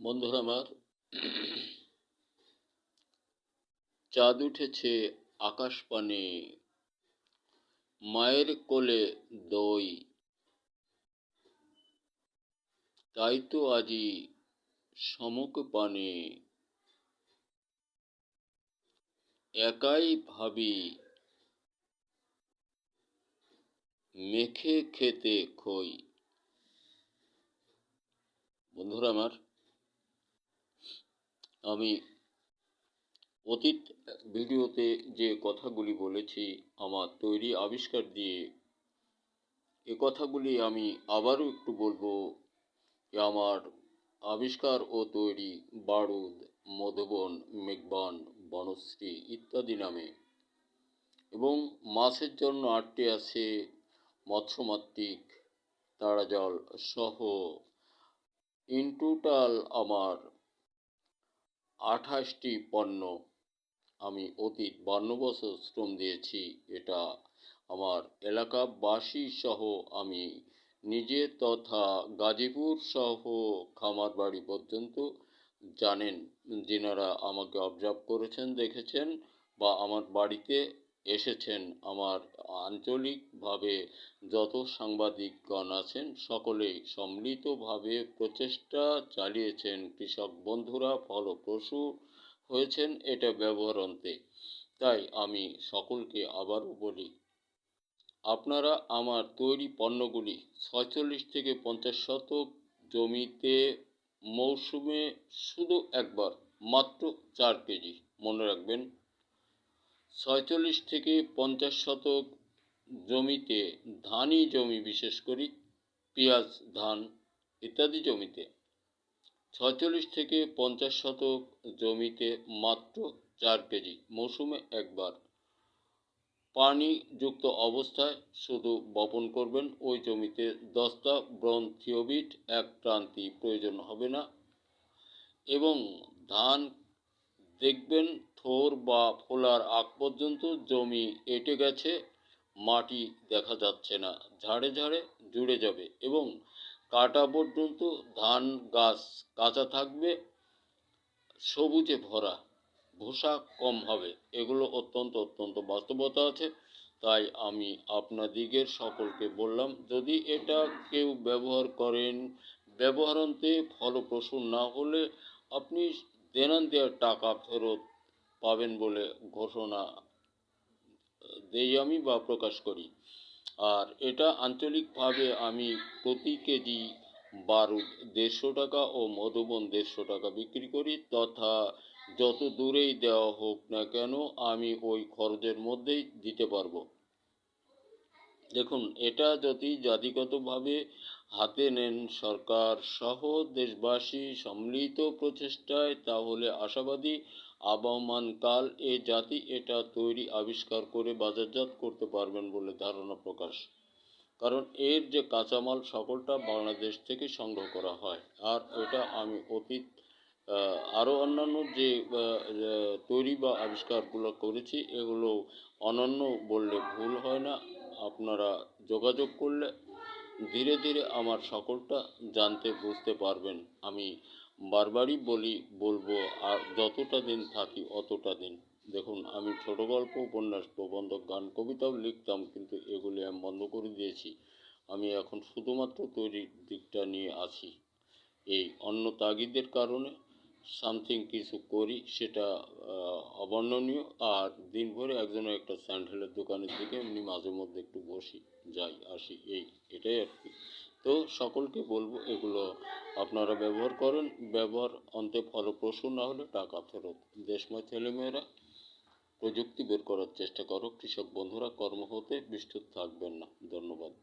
বন্ধুরা আমার, চাঁদ উঠেছে আকাশ পানে, মায়ের কোলে দই, তাই তো আজি সমক পানে একাই ভাবি মেখে খেতে খই। বন্ধুরা আমার, আমি অতীত ভিডিওতে যে কথাগুলি বলেছি আমার তৈরি আবিষ্কার দিয়ে, এ কথাগুলি আমি আবারও একটু বলবো যে আমার আবিষ্কার ও তৈরি বারুদ, মধুবন, মেঘবান, বনশ্রী ইত্যাদি নামে, এবং মাছের জন্য 8টি আছে মৎস্যমাত্রিক, তারাজল সহ ইন টোটাল আমার 28টি পণ্য আমি অতীত 52 বছর শ্রম দিয়েছি। এটা আমার এলাকাবাসী সহ আমি নিজে তথা গাজীপুর সহ খামার বাড়ি পর্যন্ত জানেন, যিনারা আমাকে অবজার্ভ করেছেন, দেখেছেন বা আমার বাড়িতে এসেছেন। আমার আঞ্চলিকভাবে যত সাংবাদিকগণ আছেন সকলেই সম্মিলিতভাবে প্রচেষ্টা চালিয়েছেন। কৃষক বন্ধুরা ফলপ্রসূ হয়েছেন এটা ব্যবহারান্তে। তাই আমি সকলকে আবারও বলি, আপনারা আমার তৈরি পণ্যগুলি 46 থেকে 50 শতক জমিতে মৌসুমে শুধু একবার, মাত্র 4 কেজি, মনে রাখবেন। 46 থেকে 50 শতক জমিতে, ধানি জমি বিশেষ করে পেঁয়াজ, ধান ইত্যাদি জমিতে 46 থেকে 50 শতক জমিতে মাত্র 4 কেজি, মৌসুমে একবার, পানিযুক্ত অবস্থায় শুধু বপন করবেন। ওই জমিতে 10টা ব্রনথিওবিট, 1 ক্রান্তি প্রয়োজন হবে না। এবং ধান দেখবেন থোর বা ফোলার আগ পর্যন্ত জমি এঁটে গেছে, মাটি দেখা যাচ্ছে না, ঝাড়ে ঝাড়ে জুড়ে যাবে এবং কাটা পর্যন্ত ধান গাছ কাঁচা থাকবে, সবুজে ভরা, ভূসা কম হবে। এগুলো অত্যন্ত বাস্তবতা আছে। তাই আমি আপনাদিগের সকলকে বললাম, যদি এটা কেউ ব্যবহার করেন, ব্যবহারান্তে ফলপ্রসূ না হলে আপনি দেনান দেওয়ার টাকা ফেরত পাবেন বলে ঘোষণা দেই আমি বা প্রকাশ করি। আর এটা আঞ্চলিকভাবে আমি প্রতি কেজি বারুদ 150 টাকা ও মধুবন 150 টাকা বিক্রি করি, তথা যত দূরেই দেওয়া হোক না কেন আমি ওই খরচের মধ্যেই দিতে পারবো। দেখুন, এটা যদি জাতিগতভাবে হাতে নেন সরকার সহ দেশবাসী সম্মিলিত প্রচেষ্টায়, তাহলে আশাবাদী আবহমানকাল এ জাতি এটা তৈরি আবিষ্কার করে বাজারজাত করতে পারবেন বলে ধারণা প্রকাশ। কারণ এর যে কাঁচামাল সকলটা বাংলাদেশ থেকে সংগ্রহ করা হয়। আর এটা আমি অতীত আরও অন্যান্য যে তৈরি বা আবিষ্কারগুলো করেছি এগুলো অনন্য বললে ভুল হয় না। আপনারা যোগাযোগ করলে ধীরে ধীরে আমার সকলটা জানতে বুঝতে পারবেন। আমি বারবারই বলবো, আর যতটা দিন থাকি অতটা দিন। দেখুন, আমি ছোট গল্প, উপন্যাস, প্রবন্ধ, গান, কবিতাও লিখতাম, কিন্তু এগুলি আমি বন্ধ করে দিয়েছি। আমি এখন শুধুমাত্র তৈরির দিকটা নিয়ে আছি। এই অন্য তাগিদের কারণে সামথিং কিছু করি, সেটা অবর্ণনীয়। আর দিনভরে একজনের একটা স্যান্ডেলের দোকানের দিকে এমনি মাঝে মধ্যে একটু বসি, যাই আসি, এটাই আর কি। তো সকলকে বলবো এগুলো আপনারা ব্যবহার করেন, ব্যবহার অন্তে ফলপ্রসূ না হলে টাকা ফেরত। দেশময় ছেলেমেয়েরা প্রযুক্তি বের করার চেষ্টা করো। কৃষক বন্ধুরা কর্ম হতে বিস্তুত থাকবেন না। ধন্যবাদ।